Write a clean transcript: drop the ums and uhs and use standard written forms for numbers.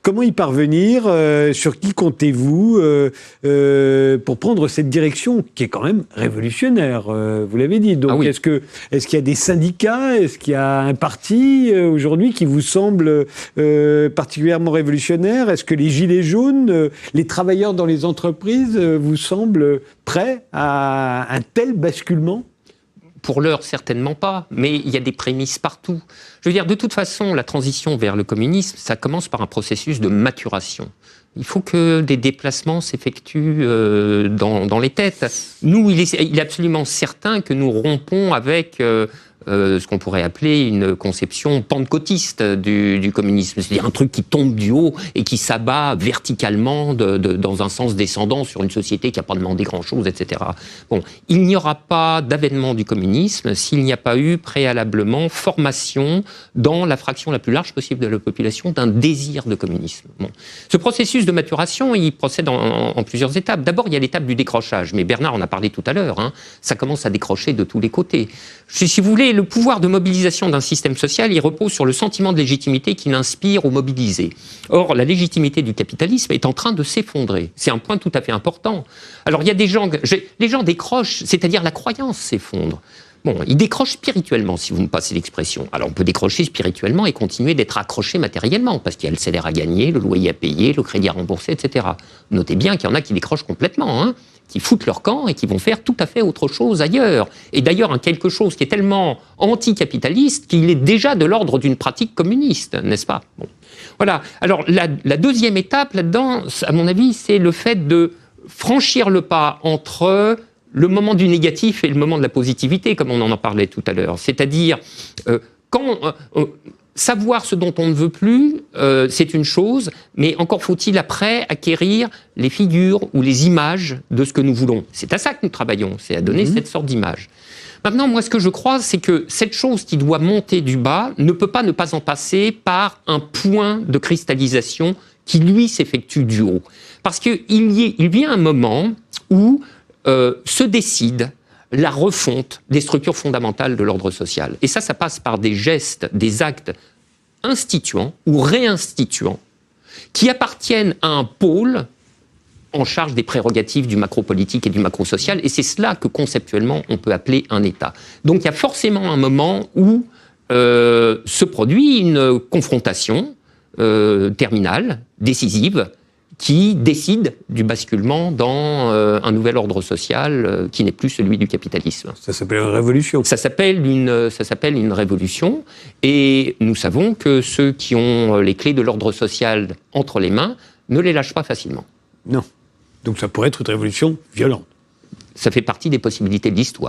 comment y parvenir? Sur qui comptez-vous pour prendre cette direction qui est quand même révolutionnaire, vous l'avez dit. Donc, est-ce qu'il y a des syndicats? Est-ce qu'il y a un parti aujourd'hui qui vous semble particulièrement révolutionnaire? Est-ce que les gilets jaunes, les travailleurs dans les entreprises vous semblent prêts à un tel basculement? Pour l'heure, certainement pas, mais il y a des prémices partout. Je veux dire, de toute façon, la transition vers le communisme, ça commence par un processus de maturation. Il faut que des déplacements s'effectuent dans les têtes. Nous, il est absolument certain que nous rompons avec ce qu'on pourrait appeler une conception pentecôtiste du communisme. C'est-à-dire un truc qui tombe du haut et qui s'abat verticalement dans un sens descendant sur une société qui n'a pas demandé grand-chose, etc. Bon, il n'y aura pas d'avènement du communisme s'il n'y a pas eu préalablement formation dans la fraction la plus large possible de la population d'un désir de communisme. Bon. Ce processus de maturation, il procède en plusieurs étapes. D'abord, il y a l'étape du décrochage, mais Bernard en a parlé tout à l'heure, hein. Ça commence à décrocher de tous les côtés. Si vous voulez, le pouvoir de mobilisation d'un système social, il repose sur le sentiment de légitimité qu'il inspire aux mobilisés. Or, la légitimité du capitalisme est en train de s'effondrer. C'est un point tout à fait important. Alors, il y a des gens... Les gens décrochent, c'est-à-dire la croyance s'effondre. Bon, ils décrochent spirituellement, si vous me passez l'expression. Alors, on peut décrocher spirituellement et continuer d'être accroché matériellement, parce qu'il y a le salaire à gagner, le loyer à payer, le crédit à rembourser, etc. Notez bien qu'il y en a qui décrochent complètement, hein, qui foutent leur camp et qui vont faire tout à fait autre chose ailleurs. Et d'ailleurs, quelque chose qui est tellement anticapitaliste qu'il est déjà de l'ordre d'une pratique communiste, n'est-ce pas? Bon. Voilà. Alors, la deuxième étape là-dedans, à mon avis, c'est le fait de franchir le pas entre le moment du négatif et le moment de la positivité, comme on en parlait tout à l'heure. C'est-à-dire, savoir ce dont on ne veut plus, c'est une chose, mais encore faut-il après acquérir les figures ou les images de ce que nous voulons. C'est à ça que nous travaillons, c'est à donner cette sorte d'image. Maintenant, moi, ce que je crois, c'est que cette chose qui doit monter du bas ne peut pas ne pas en passer par un point de cristallisation qui, lui, s'effectue du haut. Parce qu'il vient un moment où se décide la refonte des structures fondamentales de l'ordre social. Et ça passe par des gestes, des actes instituants ou réinstituants qui appartiennent à un pôle en charge des prérogatives du macro-politique et du macro-social, et c'est cela que conceptuellement on peut appeler un État. Donc il y a forcément un moment où se produit une confrontation terminale, décisive, qui décide du basculement dans un nouvel ordre social qui n'est plus celui du capitalisme. Ça s'appelle une révolution. Ça s'appelle une révolution, et nous savons que ceux qui ont les clés de l'ordre social entre les mains ne les lâchent pas facilement. Non. Donc ça pourrait être une révolution violente. Ça fait partie des possibilités de l'histoire.